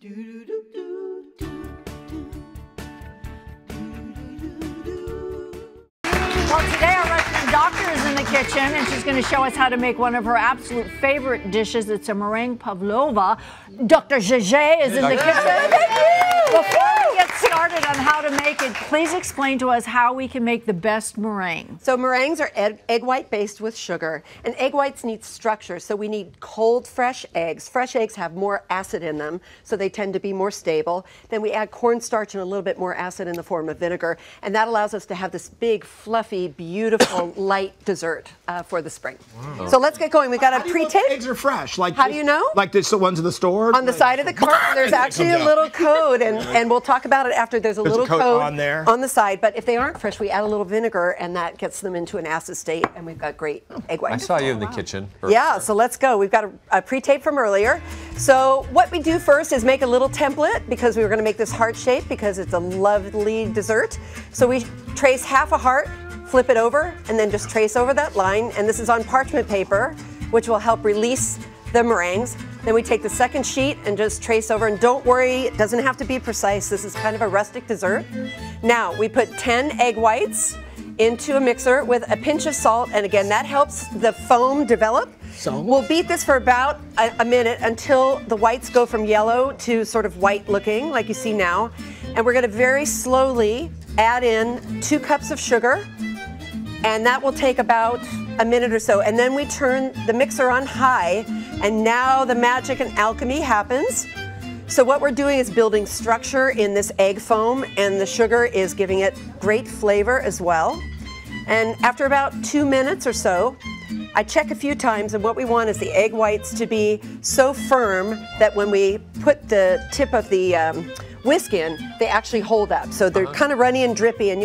Well, today our resident doctor is in the kitchen, and she's going to show us how to make one of her absolute favorite dishes. It's a meringue pavlova. Dr. Zhezhe is in the kitchen. Thank you. Before we get started on how to make it, please explain to us how we can make the best meringue. So meringues are egg white based with sugar, and egg whites need structure, so we need cold, fresh eggs. Fresh eggs have more acid in them, so they tend to be more stable. Then we add cornstarch and a little bit more acid in the form of vinegar, and that allows us to have this big, fluffy, beautiful, light dessert for the spring. Wow. So let's get going. We've got a pre-tape. Eggs are fresh. Like how do you know? Like the ones in the store? On the side of the carton, there's actually a little code, and we'll talk about it after. There's a little code on there on the side, but if they aren't fresh, we add a little vinegar, and that gets them into an acid state, and we've got great egg whites. I saw you in the kitchen. Yeah, so let's go. We've got a pre-tape from earlier. So what we do first is make a little template, because we were going to make this heart shape because it's a lovely dessert. So we trace half a heart, flip it over, and then just trace over that line, and this is on parchment paper, which will help release the meringues. Then we take the second sheet and just trace over, and don't worry, it doesn't have to be precise. This is kind of a rustic dessert. Now we put 10 egg whites into a mixer with a pinch of salt, and again, that helps the foam develop. So we'll beat this for about a minute until the whites go from yellow to sort of white looking, like you see now. And we're gonna very slowly add in 2 cups of sugar, and that will take about a minute or so. And then we turn the mixer on high, and now the magic and alchemy happens. So what we're doing is building structure in this egg foam, and the sugar is giving it great flavor as well. And after about 2 minutes or so, I check a few times, and what we want is the egg whites to be so firm that when we put the tip of the whisk in, they actually hold up. So they're kind of runny and drippy, and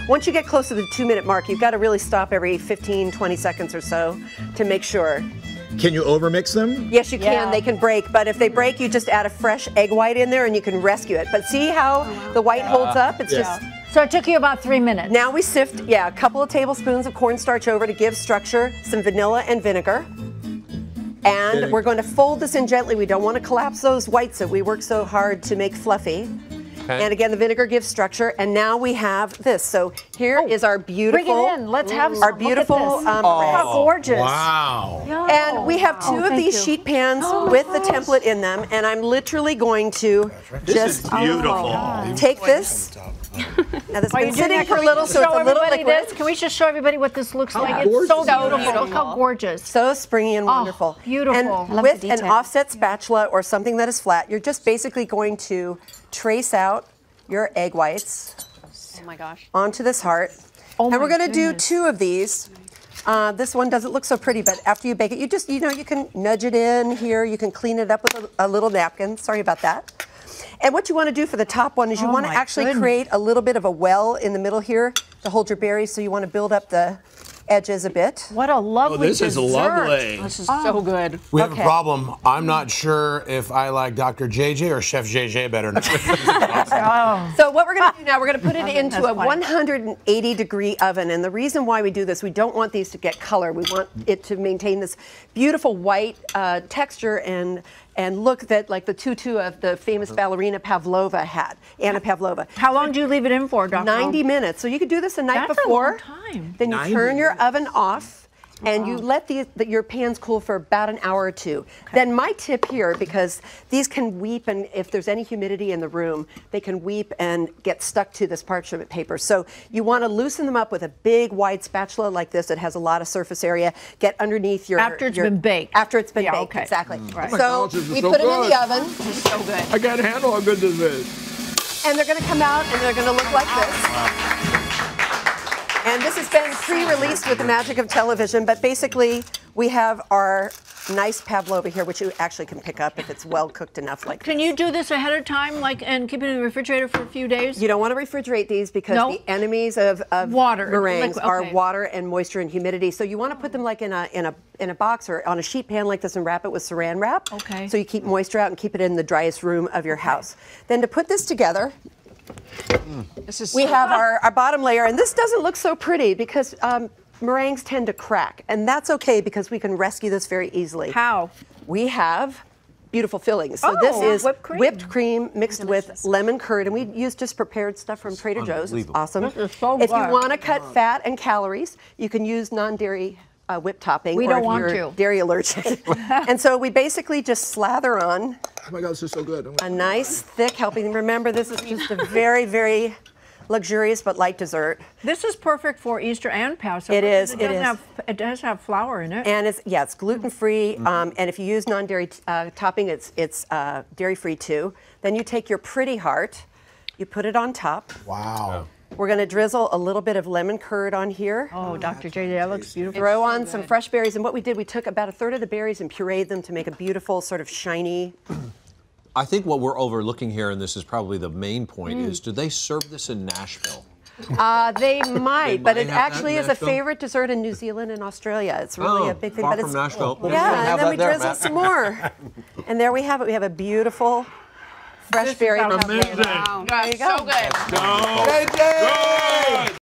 once you get close to the 2-minute mark, you've got to really stop every 15, 20 seconds or so to make sure. Can you overmix them? Yes, you can. They can break, but if they break, you just add a fresh egg white in there and you can rescue it. But see how the white holds up? It's just... So it took you about 3 minutes. Now we sift, a couple of tablespoons of cornstarch over to give structure, some vanilla and vinegar. And we're going to fold this in gently. We don't want to collapse those whites that we work so hard to make fluffy. Okay. And again, the vinegar gives structure, and now we have this. So here is our beautiful. Bring it in. Let's have some. Our beautiful. How gorgeous! Wow. And we have 2 of these sheet pans with the template in them, and I'm literally going to just take this. Now this has been sitting for a little, so it's a little liquid. Can we just show everybody what this looks like? It's so beautiful. Look how gorgeous. So springy and wonderful. Beautiful. And with an offset spatula or something that is flat, you're just basically going to trace out your egg whites onto this heart. And we're going to do 2 of these. This one doesn't look so pretty, but after you bake it, you can nudge it in here. You can clean it up with a little napkin. Sorry about that. And what you want to do for the top one is you want to actually create a little bit of a well in the middle here to hold your berries, so you want to build up the edges a bit. What a lovely dessert. This is lovely. This is so good. We have a problem. I'm not sure if I like Dr. JJ or Chef JJ better now. So what we're going to do now, we're going to put it into a 180-degree oven. And the reason why we do this, we don't want these to get color. We want it to maintain this beautiful white texture and look that like the tutu of the famous ballerina Pavlova had, Anna Pavlova. How long do you leave it in for, Dr. 90 minutes. So you could do this the night before. That's a long time. Then you turn your oven off, and you let your pans cool for about an hour or 2. Then my tip here, because these can weep, and if there's any humidity in the room, they can weep and get stuck to this parchment paper. So you want to loosen them up with a big wide spatula like this that has a lot of surface area. Get underneath your... After it's been baked. After it's been baked, exactly. Right. So we put them in the oven. This is so good. I can't handle how good this is. And they're going to come out and they're going to look like this. And this has been pre-released with the magic of television, but basically we have our nice pavlova here, which you actually can pick up if it's well cooked enough. Like Can you do this ahead of time, and keep it in the refrigerator for a few days? You don't want to refrigerate these because the enemies of water meringues are water and moisture and humidity. So you want to put them like in a box or on a sheet pan like this and wrap it with saran wrap. Okay. So you keep moisture out and keep it in the driest room of your house. Then to put this together, we have our bottom layer, and this doesn't look so pretty because meringues tend to crack, and that's okay because we can rescue this very easily. How? We have beautiful fillings. So this is whipped cream. mixed with lemon curd, and we use just prepared stuff from Trader Joe's. It's awesome. This is so if you good. want to cut fat and calories, you can use non-dairy whipped topping. We or don't if want you're to. dairy allergic. And so we basically just slather on Oh my God, this is so good. a nice thick helping. Remember, this is just a very, very luxurious but light dessert. This is perfect for Easter and Passover. It is, It, it is. it does have flour in it. And it's gluten-free, and if you use non-dairy topping, it's dairy-free too. Then you take your pretty heart, you put it on top. Wow. We're going to drizzle a little bit of lemon curd on here. Oh, Dr. J, that looks beautiful. Throw on some fresh berries, and what we did, we took about a third of the berries and pureed them to make a beautiful sort of shiny. I think what we're overlooking here, and this is probably the main point, is do they serve this in Nashville? They might, but might it have that actually in is a Nashville? favorite dessert in New Zealand and Australia. It's really a big thing. Far But from it's Nashville. yeah, and then we drizzle some more, and there we have it. We have a beautiful fresh berry. amazing. There you go. So good. JJ!